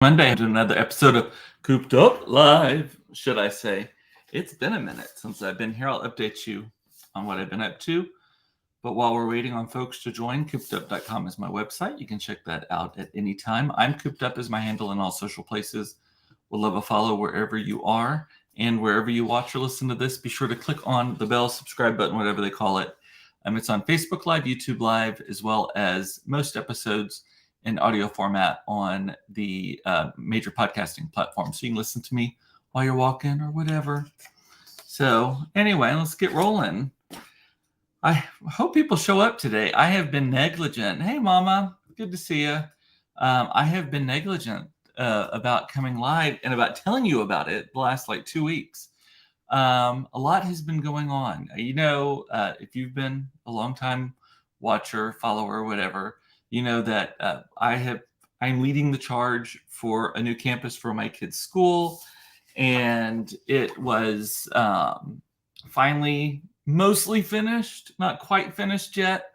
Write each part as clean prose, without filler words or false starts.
Monday to another episode of Cooped Up Live, should I say. It's been a minute since I've been here. I'll update you on what I've been up to. But while we're waiting on folks to join, coopedup.com is my website. You can check that out at any time. I'm Cooped Up as my handle in all social places. We'll love a follow wherever you are. And wherever you watch or listen to this, be sure to click on the bell, subscribe button, whatever they call it. It's on Facebook Live, YouTube Live, as well as most episodes in audio format on the major podcasting platforms. So you can listen to me while you're walking or whatever. So anyway, let's get rolling. I hope people show up today. I have been negligent. Hey, Mama. Good to see you. I have been negligent about coming live and about telling you about it the last 2 weeks. A lot has been going on. If you've been a long time watcher, follower, whatever, you know that I'm leading the charge for a new campus for my kids' school, and it was finally mostly finished, not quite finished yet,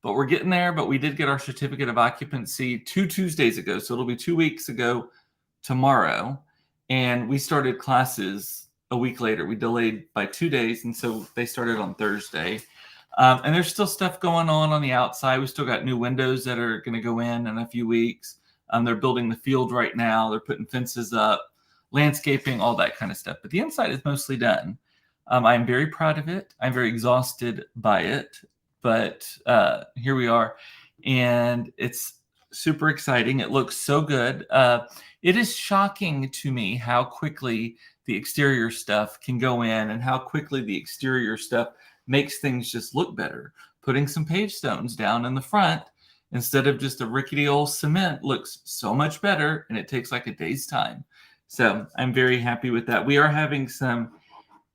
but we're getting there. But we did get our certificate of occupancy 2 Tuesdays ago, so it'll be 2 weeks ago tomorrow, and we started classes a week later. We delayed by 2 days, and so they started on Thursday. And there's still stuff going on the outside. We still got new windows that are going to go in a few weeks. They're building the field right now. They're putting fences up, landscaping, all that kind of stuff. But the inside is mostly done. I'm very proud of it. I'm very exhausted by it. But here we are. And it's super exciting. It looks so good. It is shocking to me how quickly the exterior stuff can go in and how quickly the exterior stuff makes things just look better. Putting some page stones down in the front instead of just a rickety old cement looks so much better, and it takes like a day's time. So I'm very happy with that. We are having some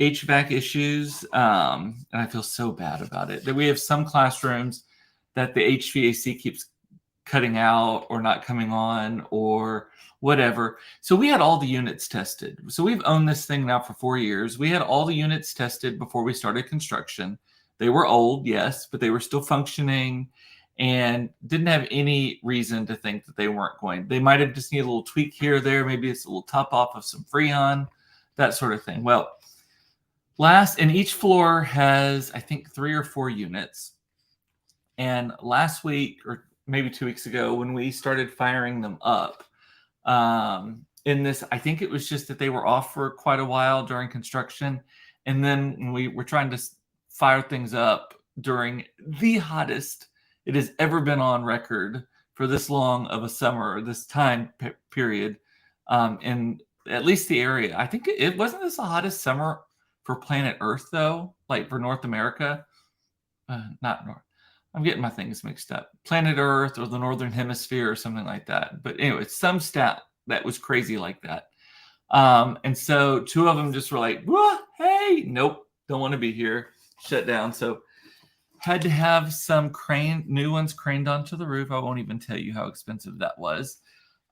HVAC issues, and I feel so bad about it. That we have some classrooms that the HVAC keeps cutting out or not coming on or whatever. So we had all the units tested. So we've owned this thing now for 4 years. We had all the units tested before we started construction. They were old, yes, but they were still functioning and didn't have any reason to think that they weren't going. They might have just needed a little tweak here or there. Maybe it's a little top off of some Freon, that sort of thing. Well, and each floor has, I think, 3 or 4 units. And last week, or maybe 2 weeks ago, when we started firing them up, in this, I think it was just that they were off for quite a while during construction. And then when we were trying to fire things up during the hottest it has ever been on record for this long of a summer, or this time period, in at least the area. I think it wasn't this the hottest summer for planet Earth, though, like for North America. Not North. I'm getting my things mixed up. Planet Earth or the Northern Hemisphere or something like that. But anyway, some stat that was crazy like that. And so 2 of them just were like, hey, nope, don't want to be here. Shut down. So had to have some new ones craned onto the roof. I won't even tell you how expensive that was.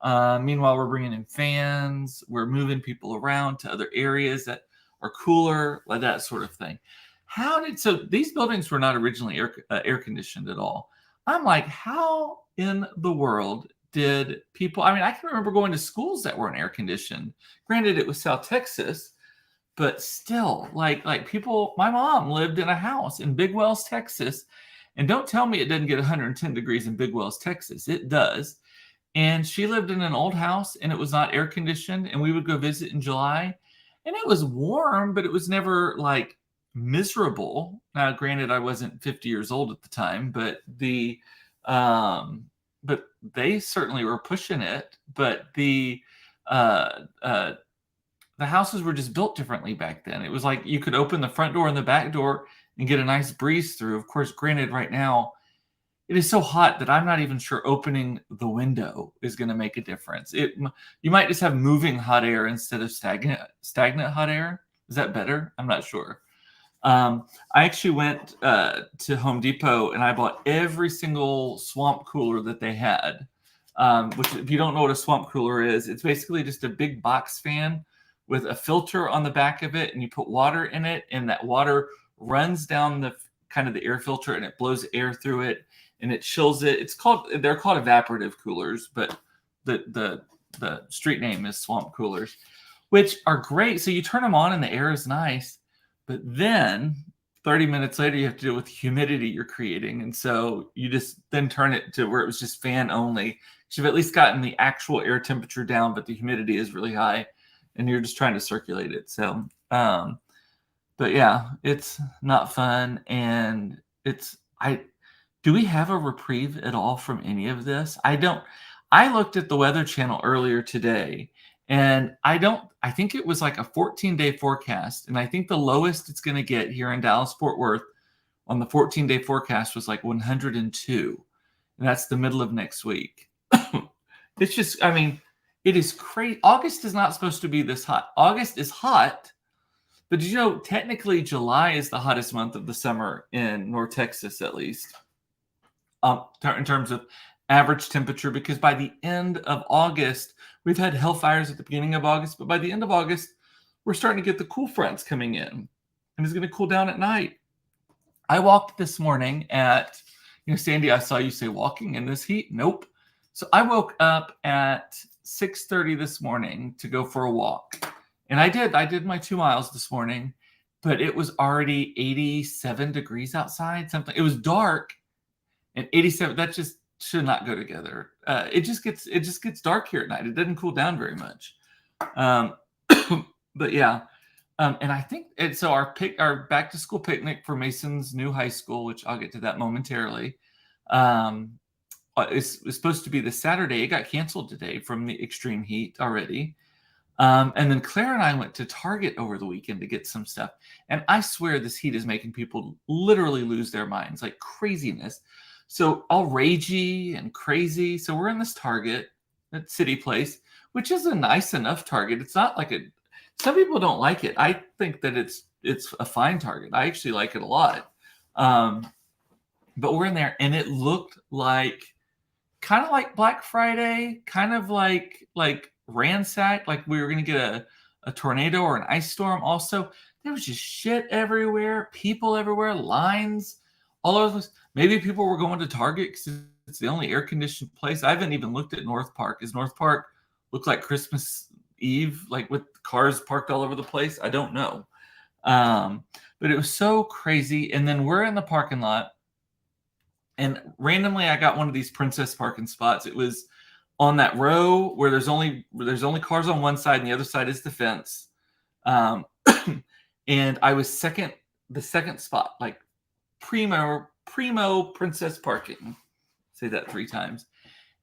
Meanwhile, we're bringing in fans. We're moving people around to other areas that are cooler, like that sort of thing. So these buildings were not originally air conditioned at all. I'm like, how in the world did people, I can remember going to schools that weren't air conditioned. Granted, it was South Texas, but still, like people, my mom lived in a house in Big Wells, Texas. And don't tell me it doesn't get 110 degrees in Big Wells, Texas. It does. And she lived in an old house and it was not air conditioned. And we would go visit in July and it was warm, but it was never like miserable. Now, granted, I wasn't 50 years old at the time, but but they certainly were pushing it. But the houses were just built differently back then. It was like you could open the front door and the back door and get a nice breeze through. Of course, granted, right now it is so hot that I'm not even sure opening the window is going to make a difference. You might just have moving hot air instead of stagnant hot air. Is that better? I'm not sure. I actually went to Home Depot and I bought every single swamp cooler that they had, which, if you don't know what a swamp cooler is, it's basically just a big box fan with a filter on the back of it, and you put water in it, and that water runs down the air filter and it blows air through it and it chills it. They're called evaporative coolers, but the the street name is swamp coolers, which are great. So you turn them on and the air is nice, but then 30 minutes later you have to deal with the humidity you're creating, and so you just then turn it to where it was just fan only. You've at least gotten the actual air temperature down, but the humidity is really high, and you're just trying to circulate it. So, but yeah, it's not fun, and do we have a reprieve at all from any of this? I don't. I looked at the Weather Channel earlier today, and I think it was like a 14-day forecast, and I think the lowest it's going to get here in Dallas Fort Worth on the 14-day forecast was like 102, and that's the middle of next week. It's just, I mean, it is crazy. August is not supposed to be this hot. August is hot, but did you know technically July is the hottest month of the summer in North Texas, at least, in terms of average temperature, because by the end of August, we've had hellfires at the beginning of August, but by the end of August, we're starting to get the cool fronts coming in, and it's going to cool down at night. I walked this morning at, Sandy, I saw you say walking in this heat. Nope. So I woke up at 6:30 this morning to go for a walk. And I did my 2 miles this morning, but it was already 87 degrees outside. It was dark, and 87, that just should not go together. It just gets dark here at night. It doesn't cool down very much. But yeah. And I think, and so our back to school picnic for Mason's new high school, which I'll get to that momentarily, is supposed to be this Saturday. It got canceled today from the extreme heat already. And then Claire and I went to Target over the weekend to get some stuff. And I swear this heat is making people literally lose their minds, like craziness. So all ragey and crazy. So we're in this Target at City Place, which is a nice enough Target. It's not like some people don't like it. I think that it's a fine Target. I actually like it a lot. But we're in there, and it looked like kind of like Black Friday, kind of like ransacked, like we were going to get a tornado or an ice storm. Also, there was just shit everywhere, people everywhere, lines all over the place. Maybe people were going to Target because it's the only air-conditioned place. I haven't even looked at North Park. Does North Park look like Christmas Eve, like with cars parked all over the place? I don't know. But it was so crazy. And then we're in the parking lot, and randomly I got one of these princess parking spots. It was on that row where there's only cars on one side and the other side is the fence. And I was the second spot, like primo princess parking. Say that 3 times.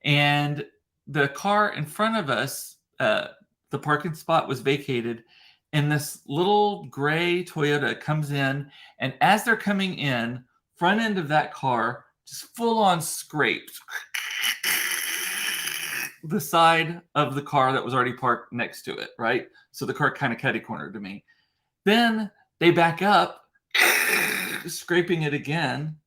And the car in front of us, the parking spot was vacated, and this little gray Toyota comes in, and as they're coming in, front end of that car just full on scraped the side of the car that was already parked next to it, right? So the car kind of catty-cornered to me. Then they back up, scraping it again.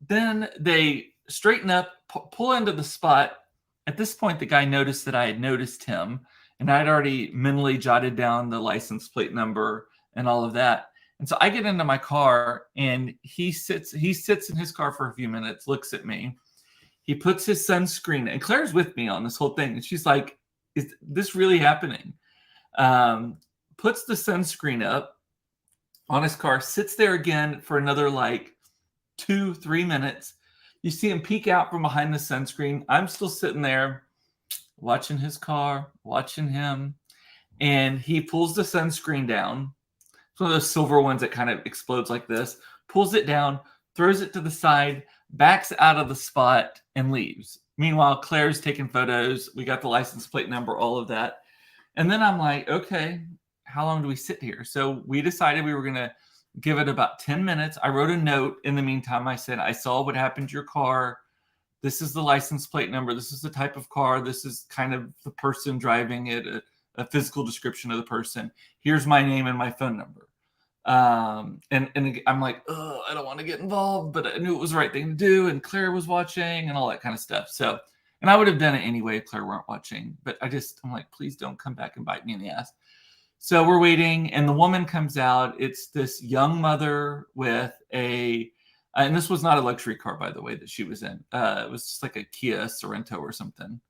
Then they straighten up, pull into the spot. At this point, the guy noticed that I had noticed him, and I'd already mentally jotted down the license plate number and all of that. And so I get into my car, and he sits in his car for a few minutes, looks at me. He puts his sunscreen, and Claire's with me on this whole thing. And she's like, is this really happening? Puts the sunscreen up on his car, sits there again for another like 2-3 minutes. You see him peek out from behind the sunscreen. I'm still sitting there watching his car, watching him. And he pulls the sunscreen down. It's one of those silver ones that kind of explodes like this. Pulls it down, throws it to the side, backs out of the spot, and leaves. Meanwhile, Claire's taking photos. We got the license plate number, all of that. And then I'm like, okay, how long do we sit here? So we decided we were going to give it about 10 minutes. I wrote a note in the meantime. I said, I saw what happened to your car. This is the license plate number. This is the type of car. This is kind of the person driving it, a physical description of the person. Here's my name and my phone number. And I'm like, oh, I don't want to get involved, but I knew it was the right thing to do. And Claire was watching and all that kind of stuff. So, and I would have done it anyway if Claire weren't watching, but I'm like, please don't come back and bite me in the ass. So we're waiting, and the woman comes out. It's this young mother with and this was not a luxury car, by the way, that she was in. It was just like a Kia Sorento or something.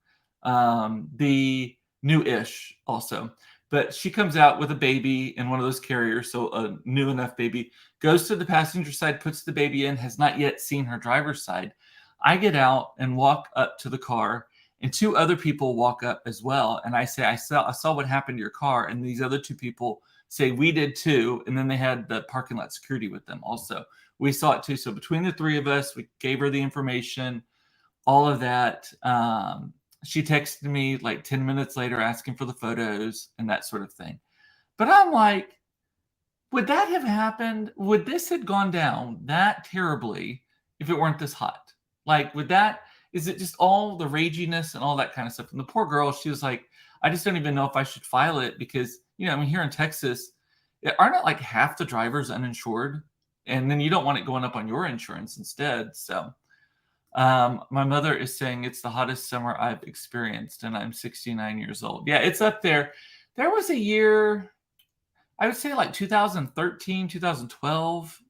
The new-ish also. But she comes out with a baby in one of those carriers, so a new enough baby, goes to the passenger side, puts the baby in, has not yet seen her driver's side. I get out and walk up to the car, and two other people walk up as well. And I say, I saw what happened to your car. And these other two people say, we did too. And then they had the parking lot security with them also. We saw it too. So between the three of us, we gave her the information, all of that. She texted me like 10 minutes later asking for the photos and that sort of thing. But I'm like, would that have happened? Would this have gone down that terribly if it weren't this hot? Like, is it just all the raginess and all that kind of stuff? And the poor girl, she was like, I just don't even know if I should file it because, I mean, here in Texas, aren't it like half the drivers uninsured? And then you don't want it going up on your insurance instead. So my mother is saying it's the hottest summer I've experienced, and I'm 69 years old. Yeah, it's up there. There was a year, I would say like 2013, 2012.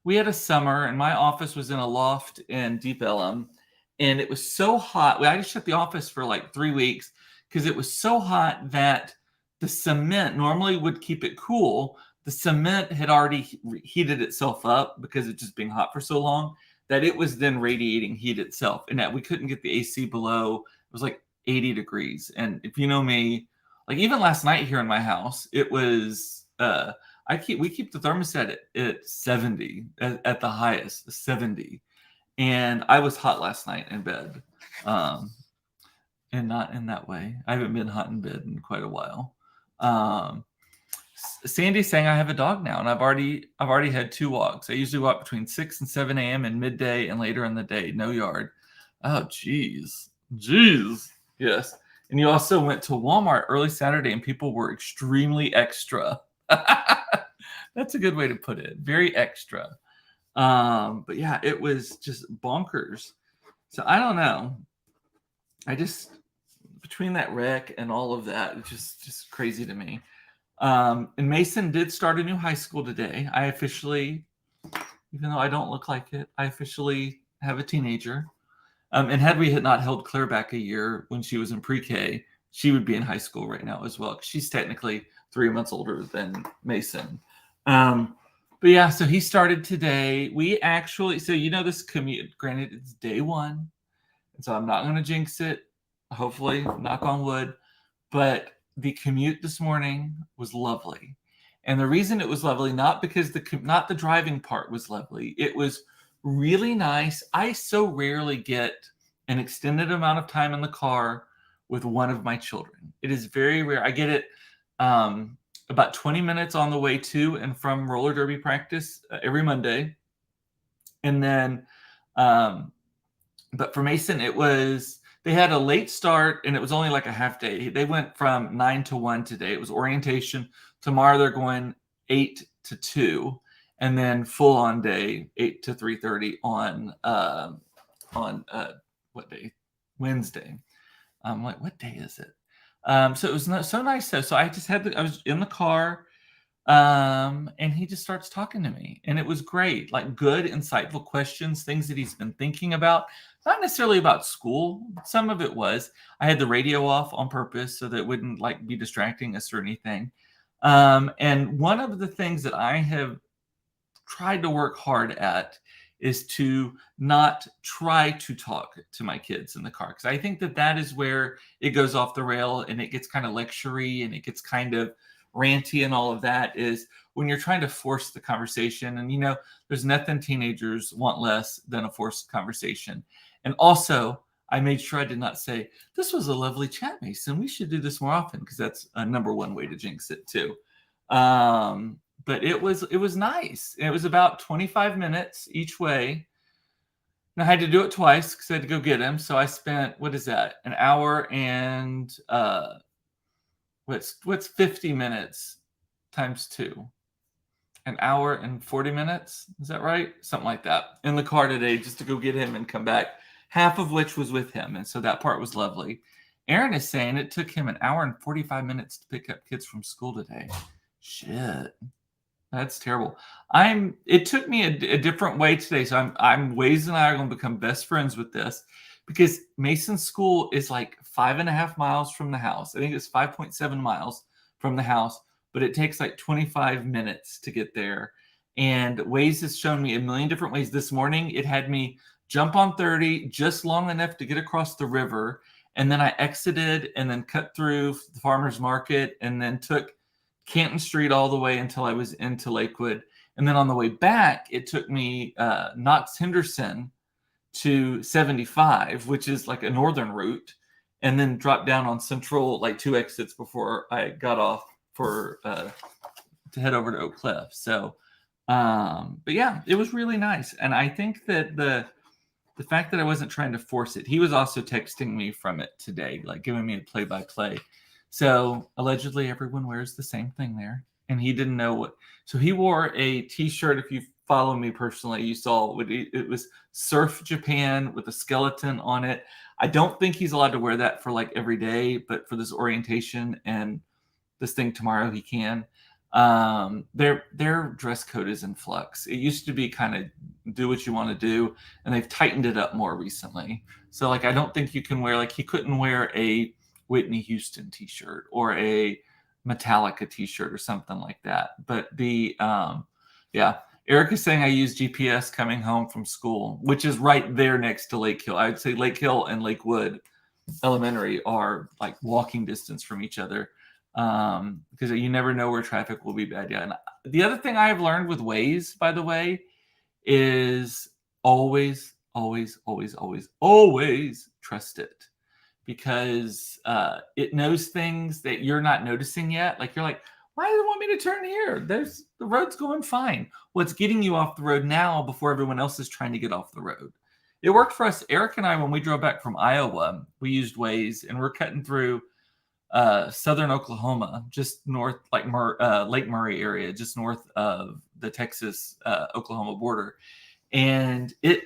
We had a summer, and my office was in a loft in Deep Ellum, and it was so hot. I just shut the office for like 3 weeks because it was so hot that the cement normally would keep it cool. The cement had already heated itself up because it's just being hot for so long that it was then radiating heat itself, and that we couldn't get the AC below. It was like 80 degrees. And if you know me, like even last night here in my house, it was we keep the thermostat at 70 at the highest, 70. And I was hot last night in bed. And not in that way. I haven't been hot in bed in quite a while. Sandy's saying I have a dog now, and I've already had 2 walks. I usually walk between 6 and 7 a.m. and midday and later in the day. No yard. Oh, geez. Yes. And you also went to Walmart early Saturday, and people were extremely extra. That's a good way to put it. Very extra. But yeah, it was just bonkers. So I don't know. Between that wreck and all of that, it's just crazy to me. And Mason did start a new high school today. I officially, even though I don't look like it, I officially have a teenager. And had we not held Claire back a year when she was in pre-K, she would be in high school right now as well. She's technically 3 months older than Mason. But yeah, so he started today. This commute, granted, it's day 1. And so I'm not going to jinx it. Hopefully, knock on wood. But the commute this morning was lovely. And the reason it was lovely, not because not the driving part was lovely. It was really nice. I so rarely get an extended amount of time in the car with one of my children. It is very rare. I get it about 20 minutes on the way to and from roller derby practice every Monday. And then, but for Mason, they had a late start, and it was only like a half day. They went from 9 to 1 today. It was orientation. Tomorrow they're going 8 to 2, and then full on day 8 to 3:30 on what day? Wednesday. What day is it? So it was so nice. So I was in the car, and he just starts talking to me, and it was great. Like good, insightful questions, things that he's been thinking about. Not necessarily about school. Some of it was. I had the radio off on purpose so that it wouldn't like be distracting us or anything. And one of the things that I have tried to work hard at is to not try to talk to my kids in the car, because I think that is where it goes off the rail and it gets kind of lectury and it gets kind of ranty and all of that, is when you're trying to force the conversation. And there's nothing teenagers want less than a forced conversation. And also, I made sure I did not say, this was a lovely chat, Mason. We should do this more often, because that's a number one way to jinx it too. But it was nice. It was about 25 minutes each way. And I had to do it twice because I had to go get him. So I spent, what is that? An hour and what's 50 minutes times 2? An hour and 40 minutes. Is that right? Something like that. In the car today just to go get him and come back. Half of which was with him. And so that part was lovely. Aaron is saying it took him an hour and 45 minutes to pick up kids from school today. Shit. That's terrible. It took me a different way today. So I'm Waze and I are going to become best friends with this, because Mason's school is like 5.5 miles from the house. I think it's 5.7 miles from the house, but it takes like 25 minutes to get there. And Waze has shown me a million different ways. This morning, it had me jump on 30 just long enough to get across the river. And then I exited and then cut through the farmer's market and then took Canton Street all the way until I was into Lakewood. And then on the way back, it took me Knox Henderson to 75, which is like a northern route, and then dropped down on Central, like 2 exits before I got off for to head over to Oak Cliff. So, but yeah, it was really nice. And I think that the fact that I wasn't trying to force it, he was also texting me from it today, like giving me a play-by-play. So allegedly everyone wears the same thing there. And he didn't know what. So he wore a t-shirt. If you follow me personally, you saw it was Surf Japan with a skeleton on it. I don't think he's allowed to wear that for like every day, but for this orientation and this thing tomorrow, he can. Their dress code is in flux. It used to be kind of do what you want to do, and they've tightened it up more recently. So like I don't think you can wear, like he couldn't wear a Whitney Houston t-shirt or a Metallica t-shirt or something like that. But yeah, Eric is saying I use GPS coming home from school, which is right there next to Lake Hill. I would say Lake Hill and Lakewood Elementary are like walking distance from each other, because you never know where traffic will be bad. Yeah. And the other thing I've learned with Waze, by the way, is always, always, always, always, always trust it, because it knows things that you're not noticing yet. Like you're like, why do they want me to turn here? The road's going fine. Well, it's getting you off the road now before everyone else is trying to get off the road. It worked for us. Eric and I, when we drove back from Iowa, we used Waze, and we're cutting through southern Oklahoma, just north, like Lake Murray area, just north of the Texas Oklahoma border. And it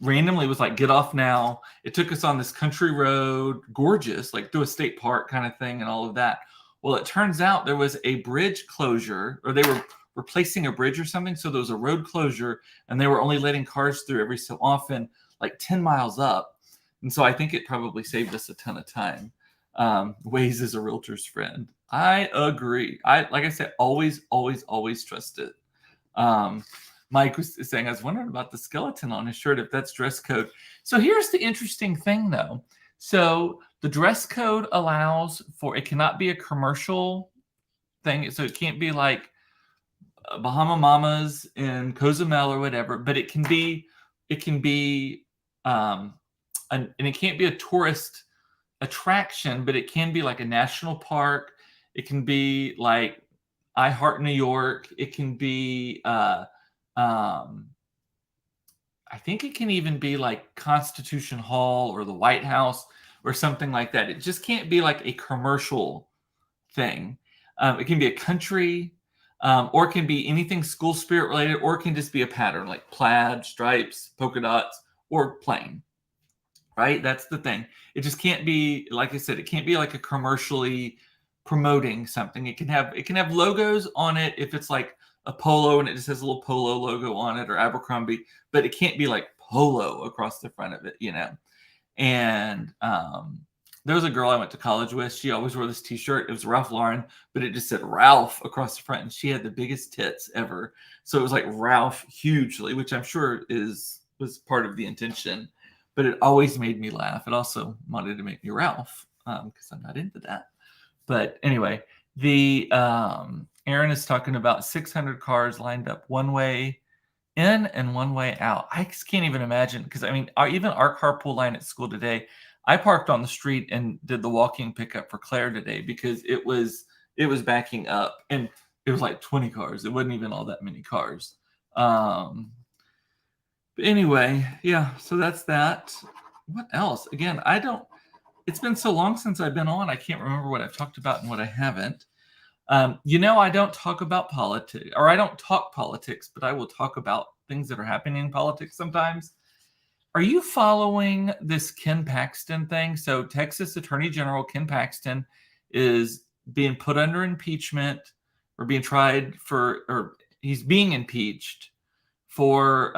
randomly was like, get off now. It took us on this country road, gorgeous, like through a state park kind of thing and all of that. Well, it turns out there was a bridge closure, or they were replacing a bridge or something. So there was a road closure, and they were only letting cars through every so often, like 10 miles up. And so I think it probably saved us a ton of time. Waze is a realtor's friend. I agree. Like I said, always, always, always trust it. Mike was saying, I was wondering about the skeleton on his shirt, if that's dress code. So here's the interesting thing, though. So the dress code allows for, it cannot be a commercial thing. So it can't be like Bahama Mamas in Cozumel or whatever, but it can be, and it can't be a tourist attraction, but it can be like a national park. It can be like I Heart New York. It can be, I think it can even be like Constitution Hall or the White House or something like that. It just can't be like a commercial thing. It can be a country, or it can be anything school spirit related, or it can just be a pattern like plaid, stripes, polka dots, or plain. Right? That's the thing. It just can't be, like I said, it can't be like a commercially promoting something. It can have logos on it if it's like a polo and it just has a little polo logo on it, or Abercrombie, but it can't be like polo across the front of it, you know? And there was a girl I went to college with. She always wore this t-shirt. It was Ralph Lauren, but it just said Ralph across the front, and she had the biggest tits ever. So it was like Ralph hugely, which I'm sure was part of the intention, but it always made me laugh. It also wanted to make me Ralph, because I'm not into that. But anyway, the Aaron is talking about 600 cars lined up one way in and one way out. I just can't even imagine, because I mean, even our carpool line at school today, I parked on the street and did the walking pickup for Claire today because it was backing up, and it was like 20 cars. It wasn't even all that many cars. But anyway, yeah, so that's that. What else? Again, it's been so long since I've been on, I can't remember what I've talked about and what I haven't. I don't talk about politics, or I don't talk politics, but I will talk about things that are happening in politics sometimes. Are you following this Ken Paxton thing? So Texas Attorney General Ken Paxton is being put under impeachment, or being tried for, or he's being impeached for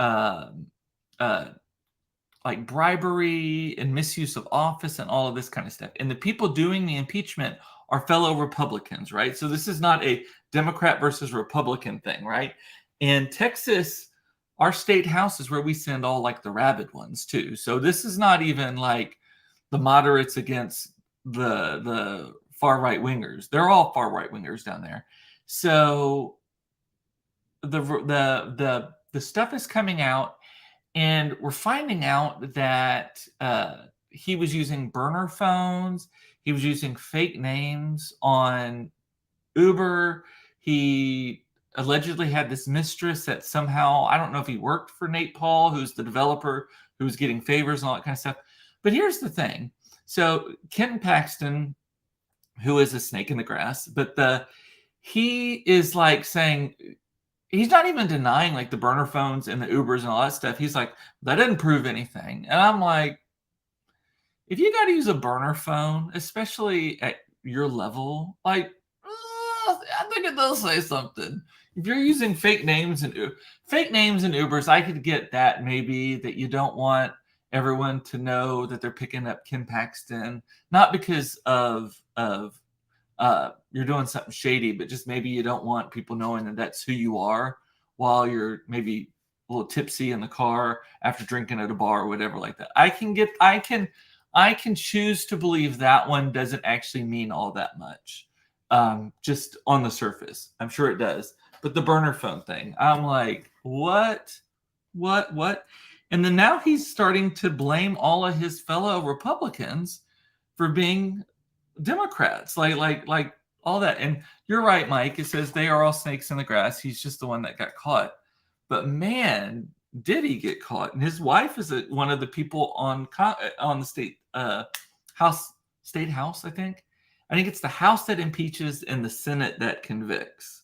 like bribery and misuse of office and all of this kind of stuff. And the people doing the impeachment are fellow Republicans, right? So this is not a Democrat versus Republican thing, right? And Texas, our state house is where we send all like the rabid ones too. So this is not even like the moderates against the far right wingers. They're all far right wingers down there. So the stuff is coming out, and we're finding out that he was using burner phones. He was using fake names on Uber. He allegedly had this mistress that somehow, I don't know if he worked for Nate Paul, who's the developer, who was getting favors and all that kind of stuff. But here's the thing. So Ken Paxton, who is a snake in the grass, but he is like saying, he's not even denying like the burner phones and the Ubers and all that stuff. He's like, that didn't prove anything. And I'm like, if you got to use a burner phone, especially at your level, like, I think it does say something. If you're using fake names and Ubers, I could get that, maybe, that you don't want everyone to know that they're picking up Ken Paxton, not because of you're doing something shady, but just maybe you don't want people knowing that that's who you are while you're maybe a little tipsy in the car after drinking at a bar or whatever like that. I can choose to believe that one doesn't actually mean all that much, just on the surface. I'm sure it does. But the burner phone thing, I'm like, what? And then now he's starting to blame all of his fellow Republicans for being Democrats, like all that. And you're right, Mike. It says they are all snakes in the grass. He's just the one that got caught. But man, did he get caught? And his wife is one of the people on the state house. I think it's the House that impeaches and the Senate that convicts.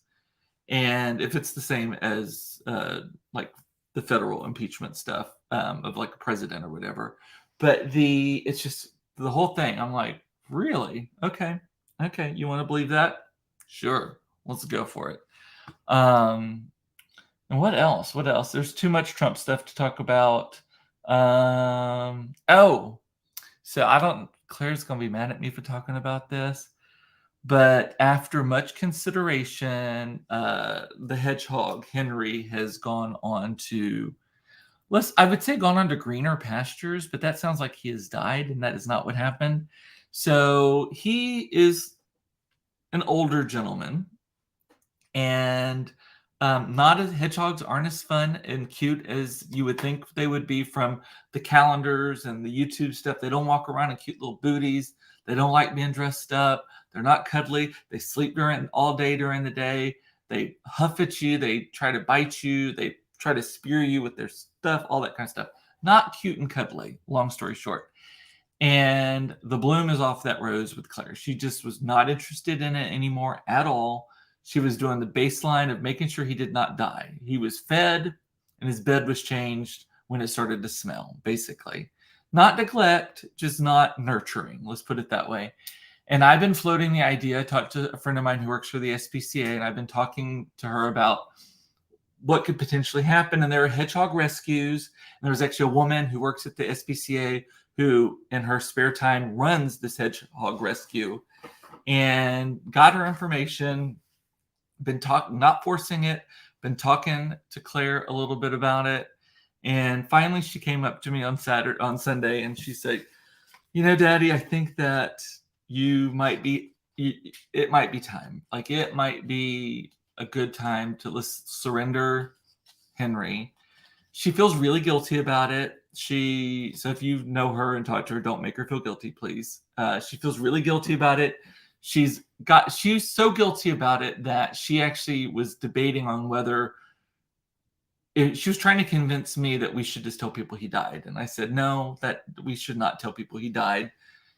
And if it's the same as like the federal impeachment stuff of like a president or whatever, but it's just the whole thing. I'm like, really? Okay. You want to believe that? Sure. Let's go for it. And what else? There's too much Trump stuff to talk about. So Claire's going to be mad at me for talking about this. But after much consideration, the hedgehog, Henry, has gone on to, I would say gone on to greener pastures, but that sounds like he has died, and that is not what happened. So he is an older gentleman, and hedgehogs aren't as fun and cute as you would think they would be from the calendars and the YouTube stuff. They don't walk around in cute little booties. They don't like being dressed up. They're not cuddly. They sleep all day during the day. They huff at you. They try to bite you. They try to spear you with their stuff, all that kind of stuff. Not cute and cuddly, long story short. And the bloom is off that rose with Claire. She just was not interested in it anymore at all. She was doing the baseline of making sure he did not die. He was fed and his bed was changed when it started to smell, basically. Not neglect, just not nurturing. Let's put it that way. And I've been floating the idea. I talked to a friend of mine who works for the SPCA, and I've been talking to her about what could potentially happen. And there are hedgehog rescues. And there's actually a woman who works at the SPCA who, in her spare time, runs this hedgehog rescue, and got her information. Been talking, not forcing it, been talking to Claire a little bit about it. And finally she came up to me on Sunday, and she said, Daddy, I think that it might be time. Like, it might be a good time to surrender Henry. She feels really guilty about it. So if you know her and talk to her, don't make her feel guilty, please. She feels really guilty about it. She's so guilty about it that she actually was debating on whether she was trying to convince me that we should just tell people he died. And I said, no, that we should not tell people he died,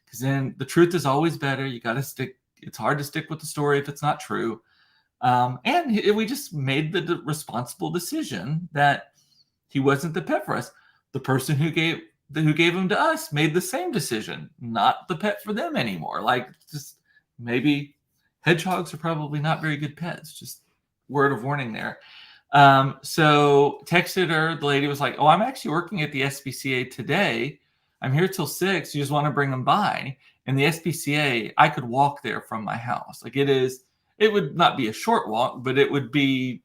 because then the truth is always better. You got to stick. It's hard to stick with the story if it's not true. And we just made the responsible decision that he wasn't the pet for us. The person who gave him to us made the same decision, not the pet for them anymore. Like, just maybe hedgehogs are probably not very good pets. Just word of warning there. So texted her. The lady was like, "Oh, I'm actually working at the SPCA today. I'm here till 6. You just want to bring them by?" And the SPCA, I could walk there from my house. Like it would not be a short walk, but it would be.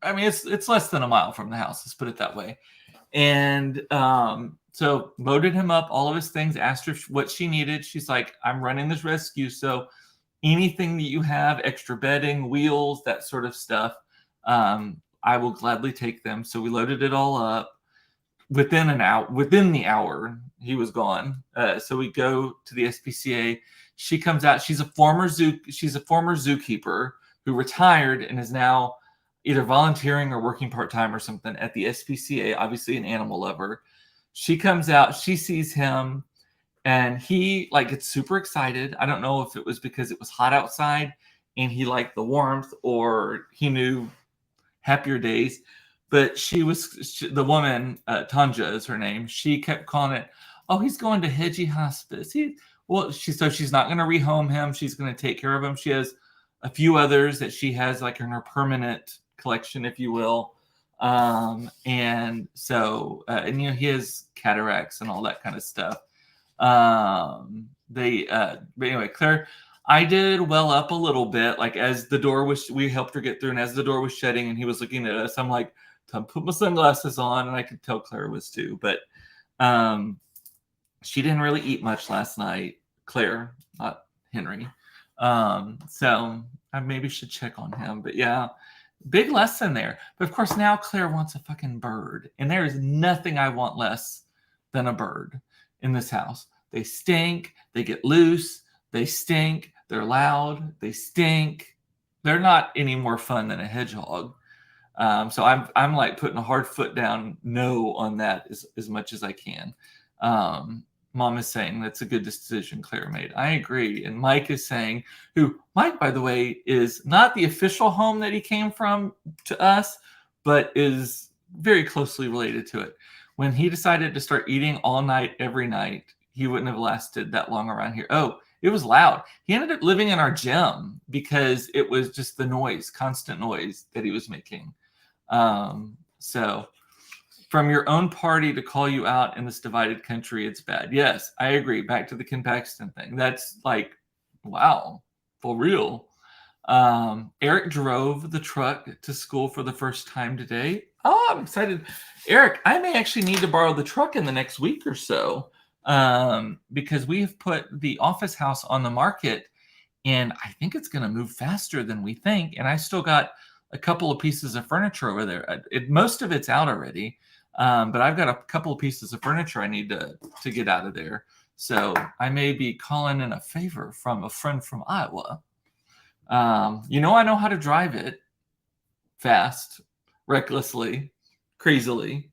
I mean, it's less than a mile from the house. Let's put it that way. And so loaded him up, all of his things. Asked her what she needed. She's like, "I'm running this rescue, so anything that you have, extra bedding, wheels, that sort of stuff, I will gladly take them." So we loaded it all up. Within the hour, he was gone. So we go to the SPCA. She comes out. She's a former zookeeper who retired and is now either volunteering or working part-time or something at the SPCA, obviously an animal lover. She comes out, she sees him, and he like gets super excited. I don't know if it was because it was hot outside and he liked the warmth, or he knew happier days. But the woman, Tanja is her name. She kept calling it, "Oh, he's going to Hedgie Hospice." She's not going to rehome him. She's going to take care of him. She has a few others that she has like in her permanent collection, if you will. And so, and he has cataracts and all that kind of stuff. But anyway, Claire, I did well up a little bit. Like as the door was, we helped her get through, and as the door was shutting and he was looking at us, I'm like, time to put my sunglasses on, and I could tell Claire was too. But she didn't really eat much last night. Claire, not Henry. So I maybe should check on him. But yeah, big lesson there. But of course, now Claire wants a fucking bird, and there is nothing I want less than a bird in this house. They stink. They get loose. They stink. They're loud. They stink. They're not any more fun than a hedgehog. So I'm like putting a hard foot down no on that as much as I can. Mom is saying that's a good decision Claire made. I agree. And Mike is saying, Mike, by the way, is not the official home that he came from to us, but is very closely related to it. When he decided to start eating all night, every night, he wouldn't have lasted that long around here. Oh, it was loud. He ended up living in our gym because it was just the noise, constant noise that he was making. So from your own party to call you out in this divided country, it's bad. Yes, I agree. Back to the Ken Paxton thing. That's like, wow, for real. Eric drove the truck to school for the first time today. Oh, I'm excited. Eric, I may actually need to borrow the truck in the next week or so, because we've put the office house on the market, and I think it's going to move faster than we think. And I still got a couple of pieces of furniture over there. Most of it's out already, but I've got a couple of pieces of furniture I need to get out of there. So I may be calling in a favor from a friend from Iowa. I know how to drive it fast, recklessly, crazily.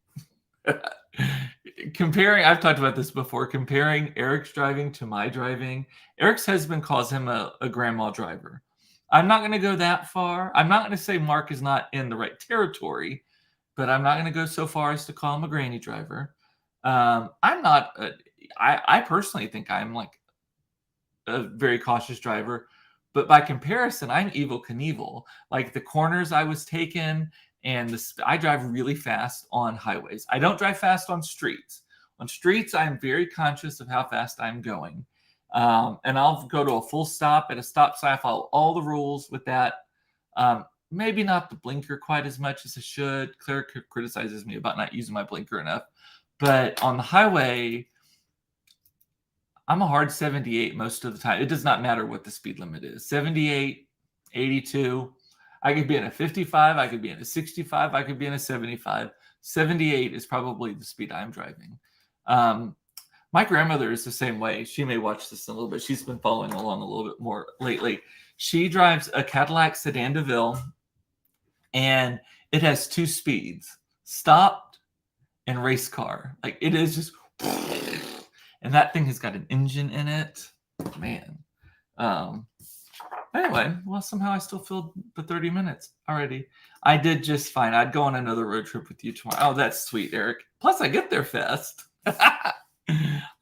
I've talked about this before, comparing Eric's driving to my driving. Eric's husband calls him a grandma driver. I'm not going to go that far. I'm not going to say Mark is not in the right territory, but I'm not going to go so far as to call him a granny driver. I personally think I'm like a very cautious driver, but by comparison, I'm Evel Knievel. Like the corners I was taking, and I drive really fast on highways. I don't drive fast on streets. On streets, I'm very conscious of how fast I'm going. And I'll go to a full stop at a stop sign. I follow all the rules with that. Maybe not the blinker quite as much as I should. Claire criticizes me about not using my blinker enough. But on the highway, I'm a hard 78 most of the time. It does not matter what the speed limit is. 78, 82. I could be in a 55. I could be in a 65. I could be in a 75. 78 is probably the speed I'm driving. My grandmother is the same way. She may watch this in a little bit. She's been following along a little bit more lately. She drives a Cadillac Sedan DeVille, and it has 2 speeds, stopped and race car. Like it is just, and that thing has got an engine in it. Man. Anyway, well, somehow I still filled the 30 minutes already. I did just fine. I'd go on another road trip with you tomorrow. Oh, that's sweet, Eric. Plus, I get there fast.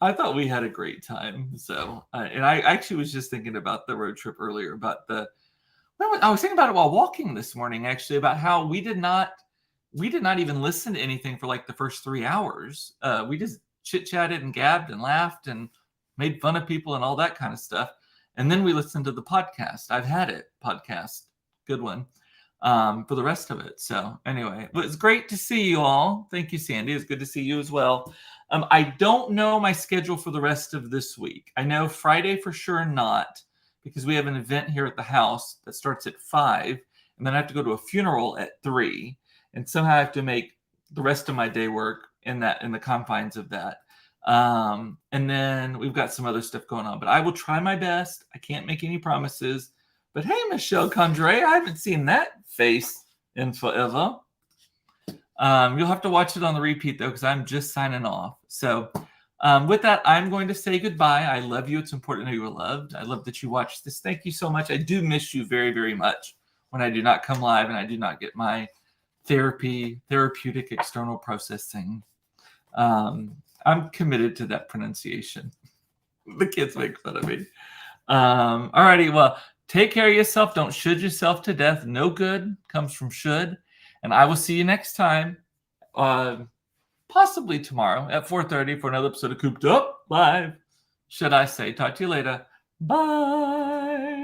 I thought we had a great time. So, and I actually was just thinking about the road trip earlier, I was thinking about it while walking this morning, actually, about how we did not we did not even listen to anything for like the first 3 hours. We just chit-chatted and gabbed and laughed and made fun of people and all that kind of stuff. And then we listened to the podcast. I've had it podcast. Good one. For the rest of it. So anyway, it was great to see you all. Thank you, Sandy. It's good to see you as well. I don't know my schedule for the rest of this week. I know Friday for sure not, because we have an event here at the house that starts at 5, and then I have to go to a funeral at 3, and somehow I have to make the rest of my day work in the confines of that. And then we've got some other stuff going on, but I will try my best. I can't make any promises. But hey, Michelle Condre, I haven't seen that face in forever. You'll have to watch it on the repeat, though, because I'm just signing off. So with that, I'm going to say goodbye. I love you. It's important to know you were loved. I love that you watched this. Thank you so much. I do miss you very, very much when I do not come live and I do not get my therapeutic external processing. I'm committed to that pronunciation. The kids make fun of me. All righty. Well, take care of yourself. Don't should yourself to death. No good comes from should. And I will see you next time, possibly tomorrow at 4:30 for another episode of Cooped Up Live. Should I say? Talk to you later. Bye.